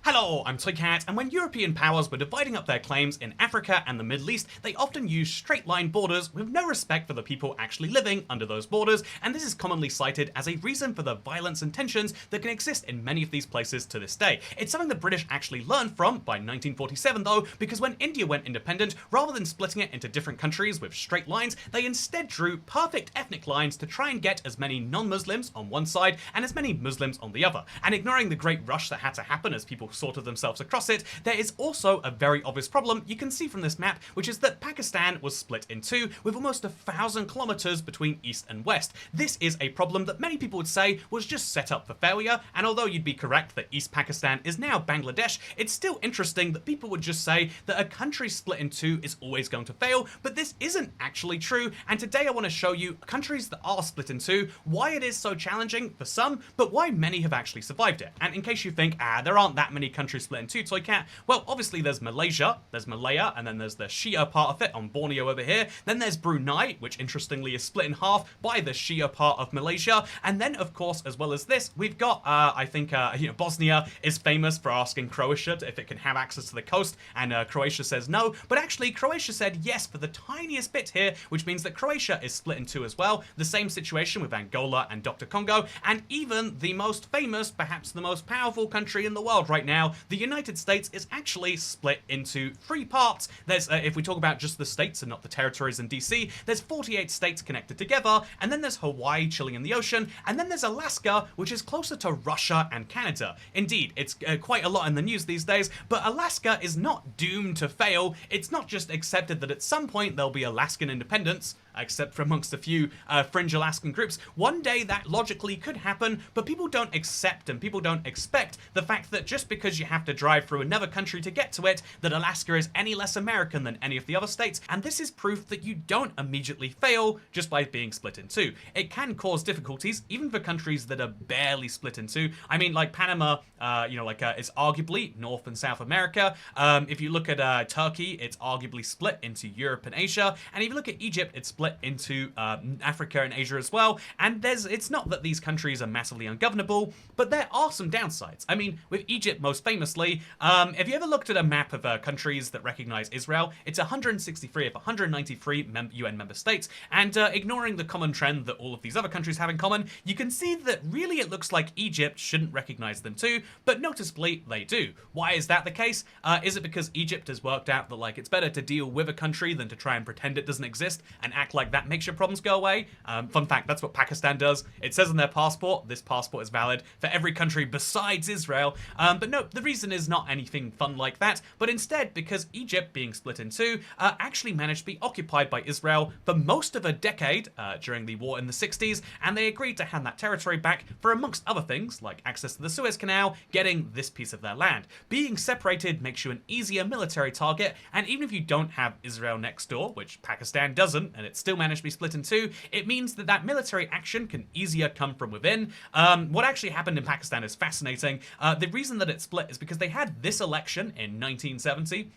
Hello, I'm Toycat, and when European powers were dividing up their claims in Africa and the Middle East, they often used straight-line borders with no respect for the people actually living under those borders, and this is commonly cited as a reason for the violence and tensions that can exist in many of these places to this day. It's something the British actually learned from by 1947 though, because when India went independent, rather than splitting it into different countries with straight lines, they instead drew perfect ethnic lines to try and get as many non-Muslims on one side and as many Muslims on the other. And ignoring the great rush that had to happen as people sorted themselves across it, there is also a very obvious problem you can see from this map, which is that Pakistan was split in two with almost 1,000 kilometers between east and west. This is a problem that many people would say was just set up for failure, and although you'd be correct that East Pakistan is now Bangladesh, it's still interesting that people would just say that a country split in two is always going to fail, but this isn't actually true, and today I want to show you countries that are split in two, why it is so challenging for some, but why many have actually survived it. And in case you think, there aren't that many countries split in two, Toycat, well, obviously there's Malaysia, there's Malaya, and then there's the Shia part of it on Borneo over here. Then there's Brunei, which interestingly is split in half by the Shia part of Malaysia. And then, of course, as well as this, we've got, I think, Bosnia is famous for asking Croatia if it can have access to the coast, and Croatia says no. But actually, Croatia said yes for the tiniest bit here, which means that Croatia is split in two as well. The same situation with Angola and Dr. Congo, and even the most famous, perhaps the most powerful country in the world right now, the United States, is actually split into three parts. There's, if we talk about just the states and not the territories in DC, there's 48 states connected together, and then there's Hawaii chilling in the ocean, and then there's Alaska, which is closer to Russia and Canada. Indeed, it's quite a lot in the news these days, but Alaska is not doomed to fail. It's not just accepted that at some point there'll be Alaskan independence, except for amongst a few fringe Alaskan groups. One day that logically could happen, but people don't accept and people don't expect the fact that just because you have to drive through another country to get to it, that Alaska is any less American than any of the other states, and this is proof that you don't immediately fail just by being split in two. It can cause difficulties, even for countries that are barely split in two. I mean, like Panama, it's arguably North and South America. If you look at Turkey, it's arguably split into Europe and Asia, and if you look at Egypt, it's split into Africa and Asia as well. And it's not that these countries are massively ungovernable, but there are some downsides. I mean, with Egypt most famously, have you ever looked at a map of countries that recognize Israel? It's 163 of 193 UN member states, and ignoring the common trend that all of these other countries have in common, you can see that really it looks like Egypt shouldn't recognize them too, but noticeably they do. Why is that the case? Is it because Egypt has worked out that it's better to deal with a country than to try and pretend it doesn't exist and act like that makes your problems go away? Fun fact, that's what Pakistan does. It says on their passport, this passport is valid for every country besides Israel. But no, the reason is not anything fun like that, but instead because Egypt, being split in two, actually managed to be occupied by Israel for most of a decade during the war in the 60s, and they agreed to hand that territory back for, amongst other things, like access to the Suez Canal, getting this piece of their land. Being separated makes you an easier military target, and even if you don't have Israel next door, which Pakistan doesn't, and it's still managed to be split in two, it means that that military action can easier come from within. What actually happened in Pakistan is fascinating. The reason that it split is because they had this election in 1970.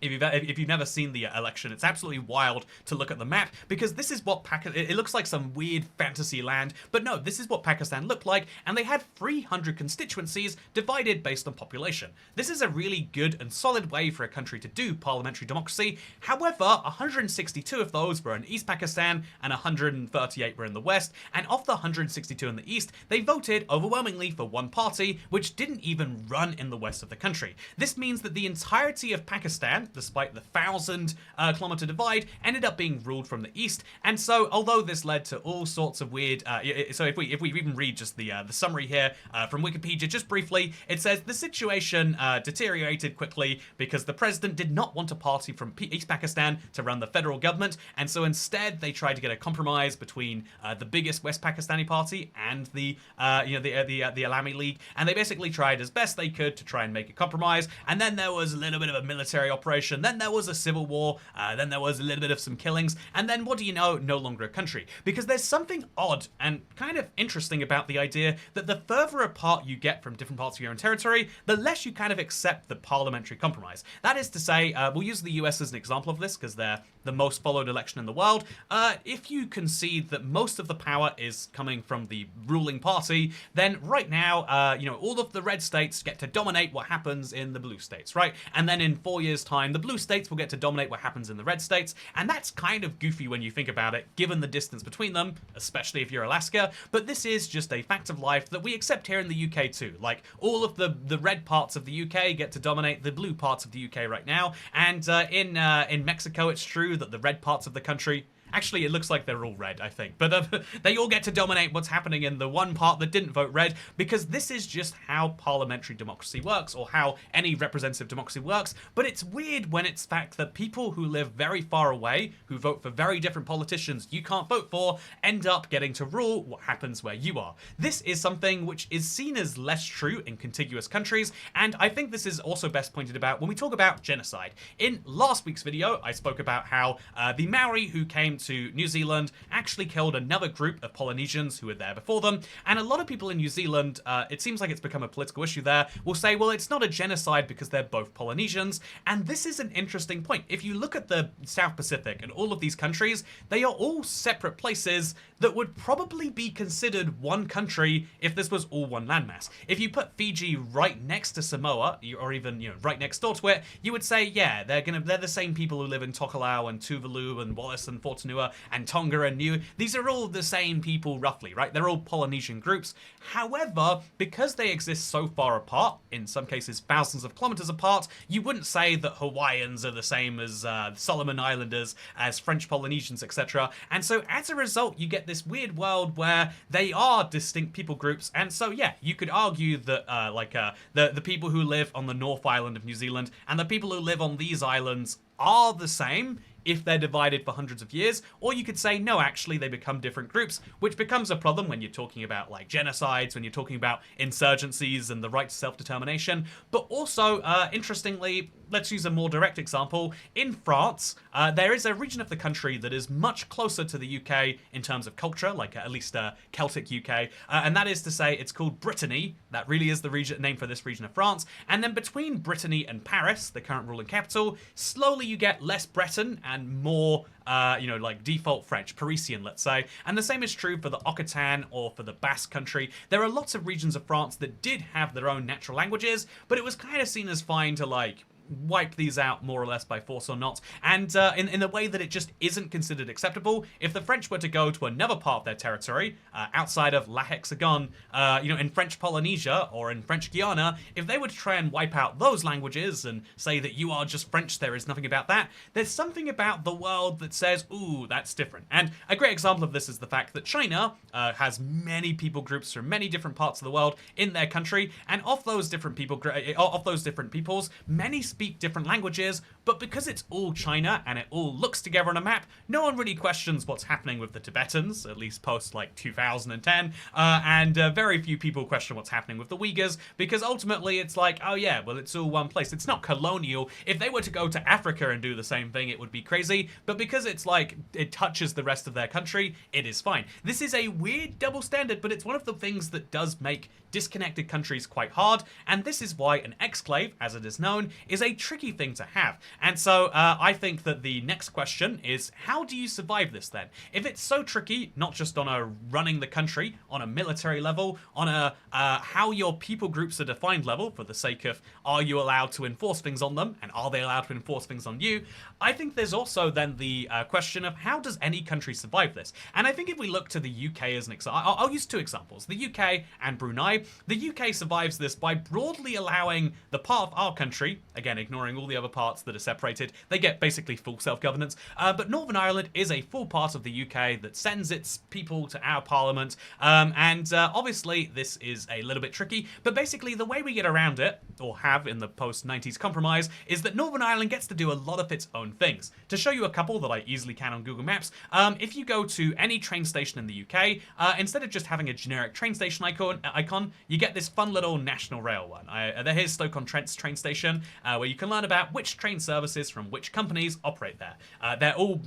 If you've never seen the election, it's absolutely wild to look at the map, because this is what it looks like some weird fantasy land, but no, this is what Pakistan looked like, and they had 300 constituencies divided based on population. This is a really good and solid way for a country to do parliamentary democracy. However, 162 of those were in East Pakistan and 138 were in the West, and of the 162 in the East, they voted overwhelmingly for one party, which didn't even run in the west of the country. This means that the entirety of Pakistan, despite the 1,000-kilometer divide, ended up being ruled from the east. And so, although this led to all sorts of weird, so if we even read just the summary here from Wikipedia, just briefly, it says the situation deteriorated quickly because the president did not want a party from East Pakistan to run the federal government, and so instead they tried to get a compromise between the biggest West Pakistani party and the Alami League, and they basically tried as best they could to try and make a compromise. And then there was a little bit of a military operation administration, then there was a civil war, then there was a little bit of some killings, and then what do you know, no longer a country. Because there's something odd and kind of interesting about the idea that the further apart you get from different parts of your own territory, the less you kind of accept the parliamentary compromise. That is to say, we'll use the US as an example of this because they're the most followed election in the world. If you concede that most of the power is coming from the ruling party, then right now, you know, all of the red states get to dominate what happens in the blue states, right? And then in 4 years' time, the blue states will get to dominate what happens in the red states, and that's kind of goofy when you think about it, given the distance between them, especially if you're Alaska, but this is just a fact of life that we accept here in the UK too. Like, all of the red parts of the UK get to dominate the blue parts of the UK right now, and in Mexico it's true that the red parts of the country, actually, it looks like they're all red, I think. But they all get to dominate what's happening in the one part that didn't vote red, because this is just how parliamentary democracy works, or how any representative democracy works. But it's weird when it's fact that people who live very far away, who vote for very different politicians you can't vote for, end up getting to rule what happens where you are. This is something which is seen as less true in contiguous countries, and I think this is also best pointed about when we talk about genocide. In last week's video, I spoke about how the Maori who came to New Zealand actually killed another group of Polynesians who were there before them, and a lot of people in New Zealand, it seems like it's become a political issue there, will say, well, it's not a genocide because they're both Polynesians, and this is an interesting point. If you look at the South Pacific and all of these countries, they are all separate places that would probably be considered one country if this was all one landmass. If you put Fiji right next to Samoa, or even, you know, right next door to it, you would say, yeah, they're the same people who live in Tokelau and Tuvalu and Wallis and Fortunua and Tonga and Niue. These are all the same people roughly, right? They're all Polynesian groups. However, because they exist so far apart, in some cases thousands of kilometers apart, you wouldn't say that Hawaiians are the same as Solomon Islanders, as French Polynesians, etc. And so as a result, you get this weird world where they are distinct people groups. And so, yeah, you could argue that the people who live on the North Island of New Zealand and the people who live on these islands are the same if they're divided for hundreds of years, or you could say, no, actually, they become different groups, which becomes a problem when you're talking about, like, genocides, when you're talking about insurgencies and the right to self-determination. But also, interestingly, let's use a more direct example. In France, there is a region of the country that is much closer to the UK in terms of culture, like at least Celtic UK, and that is to say it's called Brittany. That really is the name for this region of France. And then between Brittany and Paris, the current ruling capital, slowly you get less Breton and more like default French, Parisian, let's say. And the same is true for the Occitan or for the Basque country. There are lots of regions of France that did have their own natural languages, but it was kind of seen as fine to, like, wipe these out more or less by force or not, and in a way that it just isn't considered acceptable. If the French were to go to another part of their territory, outside of La Hexagone, in French Polynesia or in French Guiana, if they were to try and wipe out those languages and say that you are just French, there is nothing about that, there's something about the world that says, ooh, that's different. And a great example of this is the fact that China has many people groups from many different parts of the world in their country, and of those different peoples, many speak different languages, but because it's all China and it all looks together on a map, no one really questions what's happening with the Tibetans, at least post like 2010, and very few people question what's happening with the Uyghurs, because ultimately it's like, oh yeah, well, it's all one place. It's not colonial. If they were to go to Africa and do the same thing, it would be crazy, but because it's like, it touches the rest of their country, it is fine. This is a weird double standard, but it's one of the things that does make disconnected countries quite hard, and this is why an exclave, as it is known, is a tricky thing to have. And so I think that the next question is, how do you survive this then? If it's so tricky, not just on a running the country, on a military level, on a how your people groups are defined level, for the sake of, are you allowed to enforce things on them, and are they allowed to enforce things on you? I think there's also then the question of, how does any country survive this? And I think if we look to the UK as an example, I'll use two examples, the UK and Brunei. The UK survives this by broadly allowing the part of our country, again, ignoring all the other parts that are separated, they get basically full self-governance, but Northern Ireland is a full part of the UK that sends its people to our parliament, and obviously this is a little bit tricky, but basically the way we get around it, or have in the post-90s compromise, is that Northern Ireland gets to do a lot of its own things. To show you a couple that I easily can on Google Maps, if you go to any train station in the UK, instead of just having a generic train station icon, you get this fun little National Rail one. Here's Stoke-on-Trent's train station, where you can learn about which train services from which companies operate there. They're all,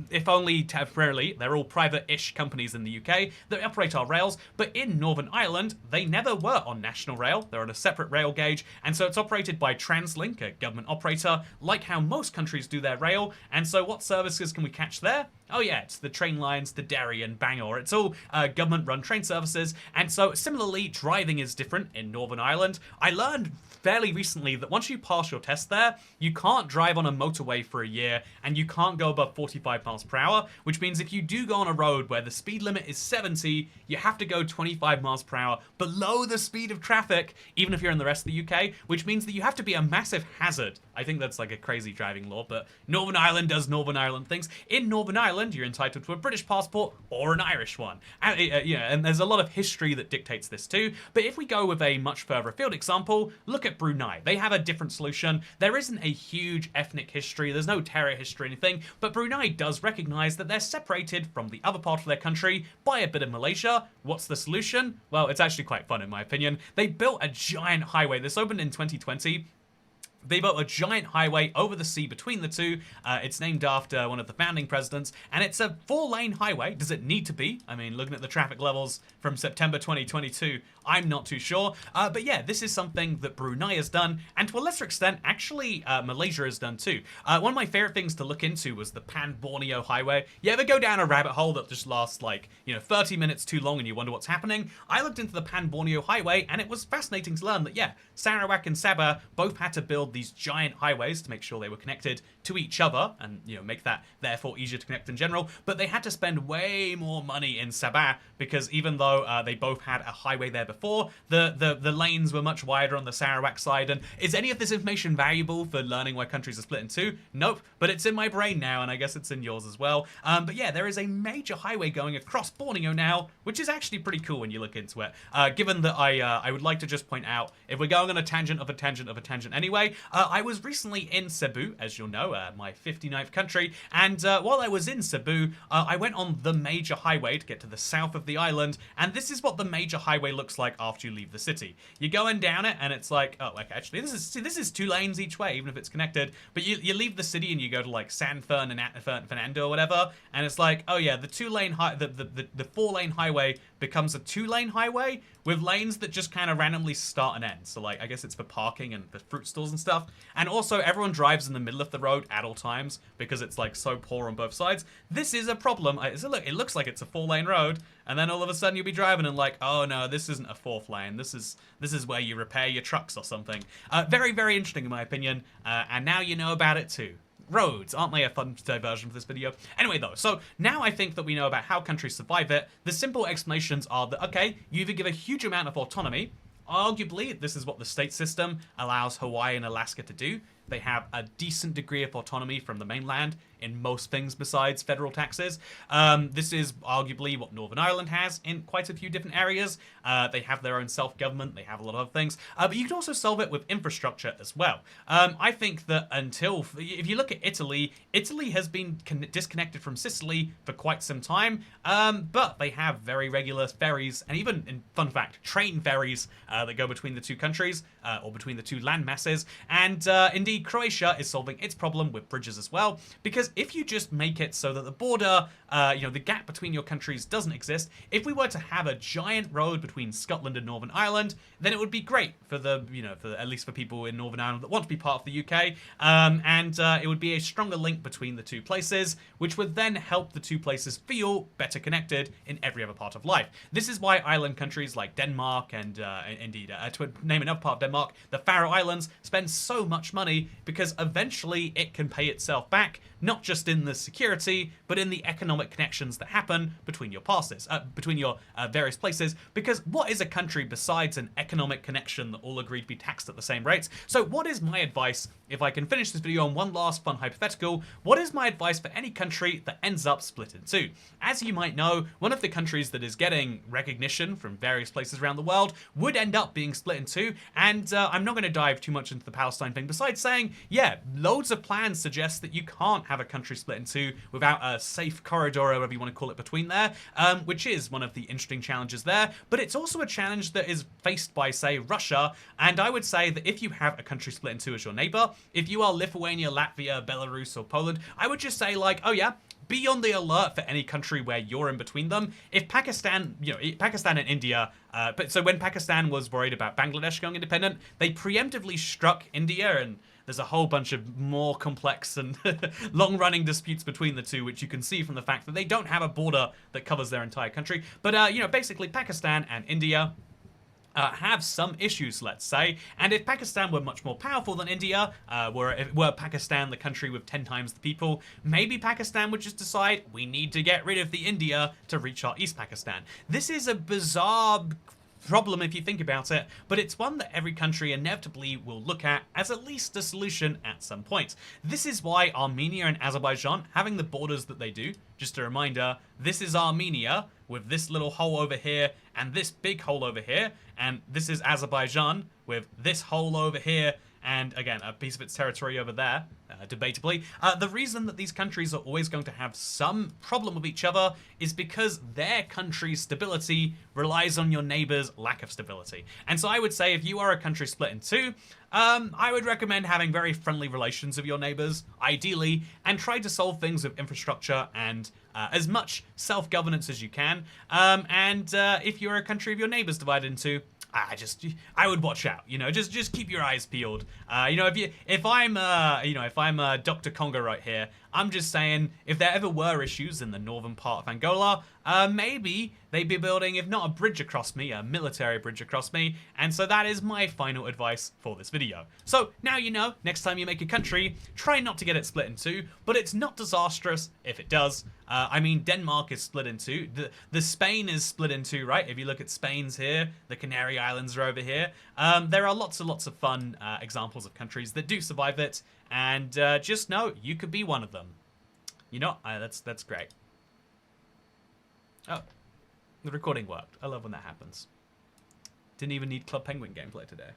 if only temporarily, they're all private-ish companies in the UK that operate our rails, but in Northern Ireland, they never were on national rail. They're on a separate rail gauge, and so it's operated by Translink, a government operator, like how most countries do their rail. And so what services can we catch there? Oh yeah, it's the train lines to Derry and Bangor. It's all government-run train services, and so similarly, driving is different in Northern Ireland. I learned fairly recently that once you pass your test there, you can't drive on a motorway for a year, and you can't go above 45 miles per hour, which means if you do go on a road where the speed limit is 70, you have to go 25 miles per hour below the speed of traffic, even if you're in the rest of the UK, which means that you have to be a massive hazard. I think that's like a crazy driving law, but Northern Ireland does Northern Ireland things. In Northern Ireland, you're entitled to a British passport or an Irish one. And, and there's a lot of history that dictates this too, but if we go with a much further afield example, look at Brunei. They have a different solution. There isn't a huge ethnic history, there's no terror history or anything, but Brunei does recognize that they're separated from the other part of their country by a bit of Malaysia. What's the solution? Well, it's actually quite fun in my opinion. They built a giant highway. This opened in 2020. They built a giant highway over the sea between the two. It's named after one of the founding presidents, and it's a 4-lane highway. Does it need to be? I mean, looking at the traffic levels from September 2022, I'm not too sure. But yeah, this is something that Brunei has done, and to a lesser extent, actually, Malaysia has done too. One of my favorite things to look into was the Pan-Borneo Highway. You ever go down a rabbit hole that just lasts like, 30 minutes too long and you wonder what's happening? I looked into the Pan-Borneo Highway, and it was fascinating to learn that, yeah, Sarawak and Sabah both had to build these giant highways to make sure they were connected to each other and make that therefore easier to connect in general, but they had to spend way more money in Sabah because even though they both had a highway there before, the lanes were much wider on the Sarawak side. And is any of this information valuable for learning why countries are split in two? Nope, but it's in my brain now, and I guess it's in yours as well. But yeah, there is a major highway going across Borneo now, which is actually pretty cool when you look into it. Given that I would like to just point out, if we're going on a tangent of a tangent of a tangent anyway, I was recently in Cebu, as you'll know, my 59th country, and while I was in Cebu, I went on the major highway to get to the south of the island, and this is what the major highway looks like after you leave the city. You're going down it, and it's like, oh, okay, actually, this is 2 lanes each way, even if it's connected, but you leave the city and you go to like San Fernando or whatever, and it's like, oh yeah, the 4-lane highway becomes a 2-lane highway with lanes that just kind of randomly start and end. So like, I guess it's for parking and for fruit stalls and stuff. And also everyone drives in the middle of the road at all times because it's like so poor on both sides. This is a problem. It looks like it's a 4-lane road, and then all of a sudden you'll be driving and like, oh no, this isn't a 4th lane. This is where you repair your trucks or something. Very, very interesting in my opinion. And now you know about it too. Roads, aren't they a fun diversion for this video? Anyway though, so now I think that we know about how countries survive it. The simple explanations are that, okay, you either give a huge amount of autonomy. Arguably, this is what the state system allows Hawaii and Alaska to do. They have a decent degree of autonomy from the mainland in most things besides federal taxes. This is arguably what Northern Ireland has in quite a few different areas. They have their own self-government, they have a lot of other things, but you can also solve it with infrastructure as well. I think that if you look at Italy, Italy has been disconnected from Sicily for quite some time, but they have very regular ferries, and even, in fun fact, train ferries that go between the two countries, or between the two land masses, and indeed Croatia is solving its problem with bridges as well, because if you just make it so that the border, the gap between your countries doesn't exist, if we were to have a giant road between Scotland and Northern Ireland, then it would be great for at least for people in Northern Ireland that want to be part of the UK, and it would be a stronger link between the two places, which would then help the two places feel better connected in every other part of life. This is why island countries like Denmark and indeed, to name another part of Denmark, the Faroe Islands spend so much money because eventually it can pay itself back, not just in the security, but in the economic connections that happen between your various places. Because what is a country besides an economic connection that all agree to be taxed at the same rates? So what is my advice, if I can finish this video on one last fun hypothetical, what is my advice for any country that ends up split in two? As you might know, one of the countries that is getting recognition from various places around the world would end up being split in two, and I'm not going to dive too much into the Palestine thing, besides saying saying, yeah, loads of plans suggest that you can't have a country split in two without a safe corridor, or whatever you want to call it, between there, which is one of the interesting challenges there. But it's also a challenge that is faced by, say, Russia. And I would say that if you have a country split in two as your neighbor, if you are Lithuania, Latvia, Belarus, or Poland, I would just say, like, oh yeah, be on the alert for any country where you're in between them. If Pakistan, Pakistan and India, but so when Pakistan was worried about Bangladesh going independent, they preemptively struck India, and there's a whole bunch of more complex and long-running disputes between the two, which you can see from the fact that they don't have a border that covers their entire country. But, basically Pakistan and India have some issues, let's say, and if Pakistan were much more powerful than India, were Pakistan the country with 10 times the people, maybe Pakistan would just decide, we need to get rid of the India to reach our East Pakistan. This is a bizarre problem if you think about it, but it's one that every country inevitably will look at as at least a solution at some point. This is why Armenia and Azerbaijan having the borders that they do, just a reminder, this is Armenia with this little hole over here and this big hole over here, and this is Azerbaijan with this hole over here and, again, a piece of its territory over there, debatably. The reason that these countries are always going to have some problem with each other is because their country's stability relies on your neighbor's lack of stability. And so I would say if you are a country split in two, I would recommend having very friendly relations with your neighbors, ideally, and try to solve things with infrastructure and as much self-governance as you can. If you're a country of your neighbors divided into, I would watch out. Just keep your eyes peeled. If I'm Dr. Congo right here, I'm just saying, if there ever were issues in the northern part of Angola, maybe they'd be building, if not a bridge across me, a military bridge across me. And so that is my final advice for this video. So now you know, next time you make a country, try not to get it split in two, but it's not disastrous if it does. Denmark is split in two. The Spain is split in two, right? If you look at Spain's here, the Canary Islands are over here. There are lots and lots of fun examples of countries that do survive it, and just know you could be one of them. That's great. Oh, the recording worked. I love when that happens. Didn't even need Club Penguin gameplay today.